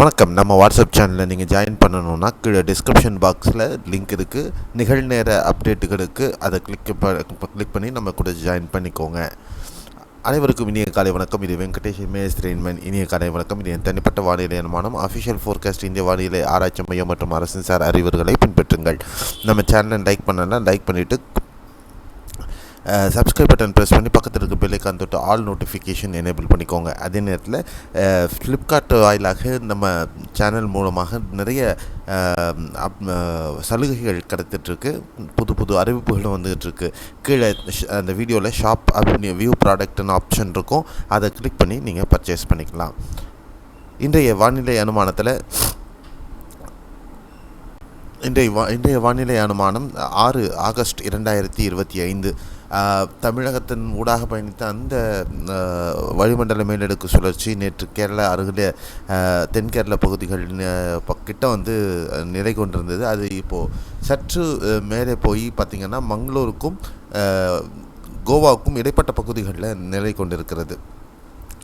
வணக்கம். நம்ம வாட்ஸ்அப் சேனலில் நீங்கள் ஜாயின் பண்ணணுன்னா கீழே டிஸ்கிரிப்ஷன் பாக்ஸில் லிங்க் இருக்குது. நிகழ்நேர அப்டேட்டுகளுக்கு அதை கிளிக் பண்ணி நம்ம கூட ஜாயின் பண்ணிக்கோங்க. அனைவருக்கும் இனிய காலை வணக்கம். இது வெங்கடேஷ் மேஸ்திரேன்மன். இனிய காலை வணக்கம். இது என் தனிப்பட்ட வானிலை அனுமானம். அஃபிஷியல் ஃபோர்காஸ்ட் இந்திய வானிலை ஆராய்ச்சி மையம் மற்றும் அரசின் சார் அறிவுரைகளை பின்பற்றுங்கள். நம்ம சேனலை லைக் பண்ணலாம், லைக் பண்ணிவிட்டு சப்ஸ்கிரைப் பட்டன் ப்ரெஸ் பண்ணி பக்கத்தில் இருக்க பெல் ஐகான் தொட்டு ஆல் நோட்டிஃபிகேஷன் எனேபிள் பண்ணிக்கோங்க. அதே நேரத்தில் ஃப்ளிப்கார்ட் வாயிலாக நம்ம சேனல் மூலமாக நிறைய சலுகைகள் கிடைத்துட்ருக்கு. புது புது அறிவிப்புகளும் வந்துகிட்ருக்கு. கீழே அந்த வீடியோவில் ஷாப் அப்படின்னு வியூ ப்ராடக்ட்னு ஆப்ஷன் இருக்கும். அதை கிளிக் பண்ணி நீங்கள் பர்ச்சேஸ் பண்ணிக்கலாம். இன்றைய வானிலை அனுமானத்தில் இன்றைய வானிலை அனுமானம் 6 ஆகஸ்ட் 2025 தமிழகத்தின் ஊடாக பயணித்த அந்த வளிமண்டல மேலடுக்கு சுழற்சி நேற்று கேரளா அருகிலே தென்கேரள பகுதிகள் கிட்ட நிலை கொண்டிருந்தது. அது இப்போது சற்று மேலே போய் பார்த்திங்கன்னா மங்களூருக்கும் கோவாவுக்கும் இடைப்பட்ட பகுதிகளில் நிலை கொண்டிருக்கிறது.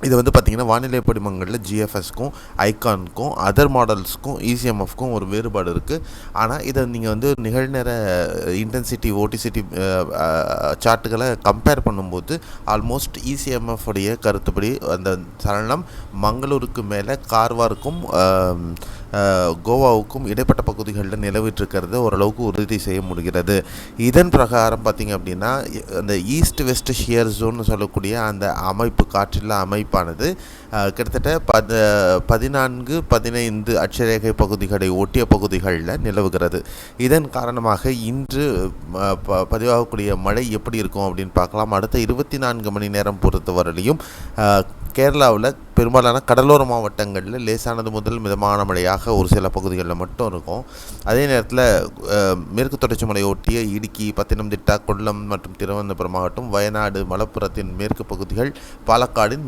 இது பார்த்திங்கன்னா வானிலை படிமங்களில் ஜிஎஃப்எஸ்க்கும் ஐகானுக்கும் அதர் மாடல்ஸ்க்கும் இசிஎம்எஃப்க்கும் ஒரு வேறுபாடு இருக்குது. ஆனால் இதை நீங்கள் நிகழ்நேர இன்டென்சிட்டி ஓடிசிட்டி சார்ட்டுகளை கம்பேர் பண்ணும்போது ஆல்மோஸ்ட் இசிஎம்எஃப் உடைய கருத்துப்படி அந்த சலனம் மங்களூருக்கு மேலே கார்வாருக்கும் கோவாவுக்கும் இடைப்பட்ட பகுதிகளில் நிலவிட்டிருக்கிறது ஓரளவுக்கு உறுதி செய்ய முடிகிறது. இதன் பிரகாரம் பார்த்திங்க அப்படின்னா அந்த ஈஸ்ட் வெஸ்ட் ஷியர் ஜோன்னு சொல்லக்கூடிய அந்த அமைப்பு காற்றில்லா அமைப்பானது கிட்டத்தட்ட 14-15 அட்சரேகை பகுதிகளை ஒட்டிய பகுதிகளில் நிலவுகிறது. இதன் காரணமாக இன்று பதிவாகக்கூடிய மழை எப்படி இருக்கும் அப்படின்னு பார்க்கலாம். அடுத்த 24 மணி நேரம் பொறுத்தவரையிலையும் கேரளாவில் பெரும்பாலான கடலோர மாவட்டங்களில் லேசானது முதல் மிதமான மழையாக ஒரு சில பகுதிகளில் மட்டும் இருக்கும். அதே நேரத்தில் மேற்கு தொடர்ச்சி மலை ஒட்டிய இடுக்கி, பத்தனம்திட்டா, கொல்லம் மற்றும் திருவனந்தபுரம் மாவட்டம், வயநாடு, மலப்புரத்தின் மேற்கு பகுதிகள், பாலக்காடின்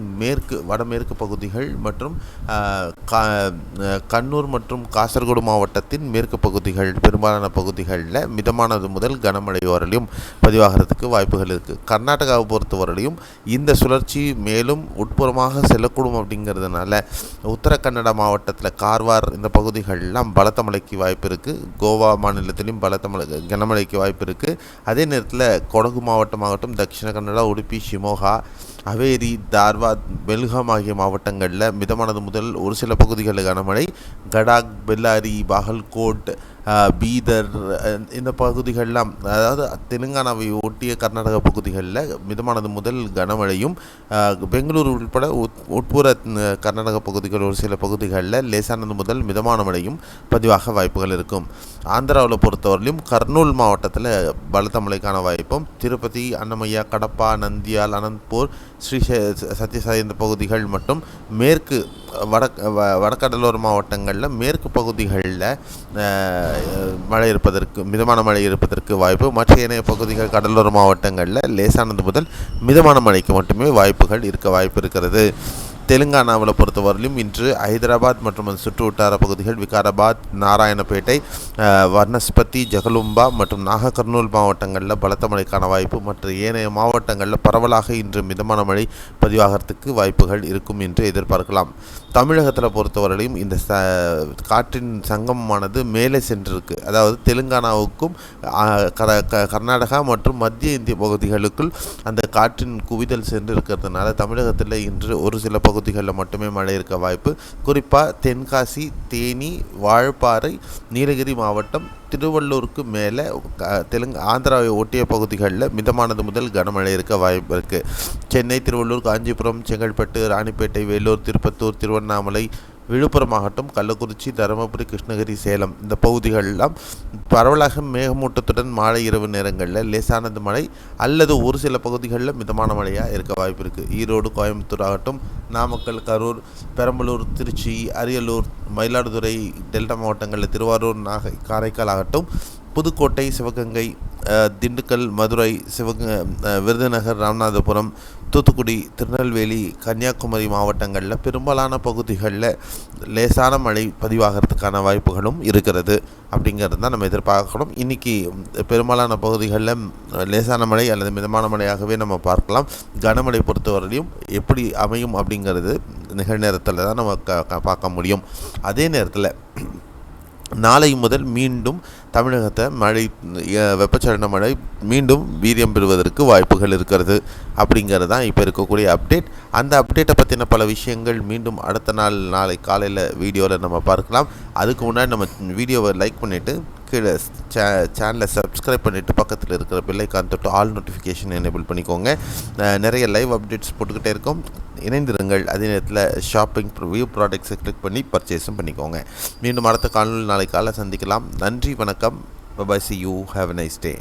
வடமேற்கு பகுதிகள் மற்றும் கண்ணூர் மற்றும் காசர்கோடு மாவட்டத்தின் மேற்கு பகுதிகள் பெரும்பாலான பகுதிகளில் மிதமானது முதல் கனமழை வரலையும் பதிவாகிறதுக்கு வாய்ப்புகள் இருக்குது. கர்நாடகாவை பொறுத்தவரையிலையும் இந்த சுழற்சி மேலும் உட்புறமாக செல்லக்கூடும் அப்படிங்கிறதுனால உத்தரகன்னட மாவட்டத்தில் கார்வார் இந்த பகுதிகளெலாம் பலத்த மழைக்கு வாய்ப்பு இருக்குது. கோவா மாநிலத்திலையும் கனமழைக்கு வாய்ப்பு இருக்குது. அதே நேரத்தில் கொடகு மாவட்டமாகட்டும், தட்சிண கன்னடா, உடுப்பி, ஷிமோகா, ஹவேரி, தார்வாத், பெல்காம் ஆகிய மாவட்டங்களில் மிதமானது முதல் ஒரு சில பகுதிகளில் கனமழை. கடாக், பெல்லாரி, பாகல்கோட், பீதர் இந்த பகுதிகளெலாம், அதாவது தெலுங்கானாவை ஒட்டிய கர்நாடக பகுதிகளில் மிதமானது முதல் கனமழையும், பெங்களூரு உட்பட உட்புற கர்நாடக பகுதிகள் ஒரு சில பகுதிகளில் லேசானது முதல் மிதமான மழையும் பதிவாக வாய்ப்புகள் இருக்கும். ஆந்திராவில் பொறுத்தவரையிலும் கர்னூல் மாவட்டத்தில் பலத்த மழைக்கான வாய்ப்பும், திருப்பதி, அன்னமய்யா, கடப்பா, நந்தியால், அனந்த்பூர், ஸ்ரீ சத்யசாய் இந்த பகுதிகள் மற்றும் மேற்கு வடகடலோர மாவட்டங்களில் மேற்கு பகுதிகளில் மிதமான மழை இருப்பதற்கு வாய்ப்பு. மற்ற ஏனைய பகுதிகள் கடலோர மாவட்டங்களில் லேசானது முதல் மிதமான மழைக்கு மட்டுமே வாய்ப்புகள் இருக்க வாய்ப்பு இருக்கிறது. தெலுங்கானாவில் பொறுத்தவரையிலும் இன்று ஹைதராபாத் மற்றும் அது சுற்று வட்டார பகுதிகள், விகாராபாத், நாராயணபேட்டை, வனஸ்பதி, ஜகலும்பா மற்றும் நாகர்கர்னூல் மாவட்டங்களில் பலத்த மழைக்கான வாய்ப்பு. மற்ற ஏனைய மாவட்டங்களில் பரவலாக இன்று மிதமான மழை பதிவாகிறதுக்கு வாய்ப்புகள் இருக்கும் என்று எதிர்பார்க்கலாம். தமிழகத்தில் பொறுத்தவரையிலும் இந்த காற்றின் சங்கமமானது மேலே சென்றிருக்கு. அதாவது தெலுங்கானாவுக்கும் கர்நாடகா மற்றும் மத்திய இந்திய பகுதிகளுக்குள் அந்த காற்றின் குவிதல் சென்று இருக்கிறதுனால தமிழகத்தில் இன்று ஒரு சில பகுதிகளில் மட்டுமே மழை இருக்க வாய்ப்பு. குறிப்பாக தென்காசி, தேனி, வாழப்பாறை, நீலகிரி மாவட்டம், திருவள்ளூருக்கு மேலே ஆந்திராவை ஒட்டிய பகுதிகளில் மிதமானது முதல் கனமழை இருக்க வாய்ப்பு இருக்குது. சென்னை, திருவள்ளூர், காஞ்சிபுரம், செங்கல்பட்டு, ராணிப்பேட்டை, வேலூர், திருப்பத்தூர், திருவண்ணாமலை, விழுப்புரம் மாவட்டம், கள்ளக்குறிச்சி, தருமபுரி, கிருஷ்ணகிரி, சேலம் இந்த பகுதிகளெல்லாம் பரவலாக மேகமூட்டத்துடன் மாலை இரவு நேரங்களில் லேசானது மழை அல்லது ஒரு சில பகுதிகளில் மிதமான மழையாக இருக்க வாய்ப்பு இருக்குது. ஈரோடு, கோயம்புத்தூர் ஆகட்டும், நாமக்கல், கரூர், பெரம்பலூர், திருச்சி, அரியலூர், மயிலாடுதுறை, டெல்டா மாவட்டங்களில் திருவாரூர், நாகை, காரைக்கால் ஆகட்டும், புதுக்கோட்டை, சிவகங்கை, திண்டுக்கல், மதுரை, விருதுநகர், ராமநாதபுரம், தூத்துக்குடி, திருநெல்வேலி, கன்னியாகுமரி மாவட்டங்களில் பெரும்பாலான பகுதிகளில் லேசான மழை பதிவாகிறதுக்கான வாய்ப்புகளும் இருக்கிறது அப்படிங்கிறது தான் நம்ம எதிர்பார்க்கணும். இன்றைக்கி பெரும்பாலான பகுதிகளில் லேசான மழை அல்லது மிதமான மழையாகவே நம்ம பார்க்கலாம். கனமழை பொறுத்தவரையிலும் எப்படி அமையும் அப்படிங்கிறது நிகழ்நேரத்தில் தான் நம்ம பார்க்க முடியும். அதே நேரத்தில் நாளை முதல் மீண்டும் தமிழகத்தை மழை வெப்பச்சலன மழை மீண்டும் வீரியம் பெறுவதற்கு வாய்ப்புகள் இருக்கிறது அப்படிங்கிறது தான் இப்போ இருக்கக்கூடிய அப்டேட். அந்த அப்டேட்டை பற்றின பல விஷயங்கள் மீண்டும் அடுத்த நாளை காலையில் வீடியோவில் நம்ம பார்க்கலாம். அதுக்கு முன்னாடி நம்ம வீடியோவை லைக் பண்ணிவிட்டு கீழே சேனலை சப்ஸ்கிரைப் பண்ணிவிட்டு பக்கத்தில் இருக்கிற பெல்லைக்கான் தொட்டு ஆல் நோட்டிஃபிகேஷன் எனேபிள் பண்ணிக்கோங்க. நிறைய லைவ் அப்டேட்ஸ் போட்டுக்கிட்டே இருக்கோம், இணைந்திருங்கள். அதே நேரத்தில் ஷாப்பிங் வியூ ப்ராடக்ட்ஸை கிளிக் பண்ணி பர்ச்சேஸும் பண்ணிக்கோங்க. மீண்டும் அடுத்த காணொலி நாளை காலை சந்திக்கலாம். நன்றி, வணக்கம். By. See you. Have a nice day.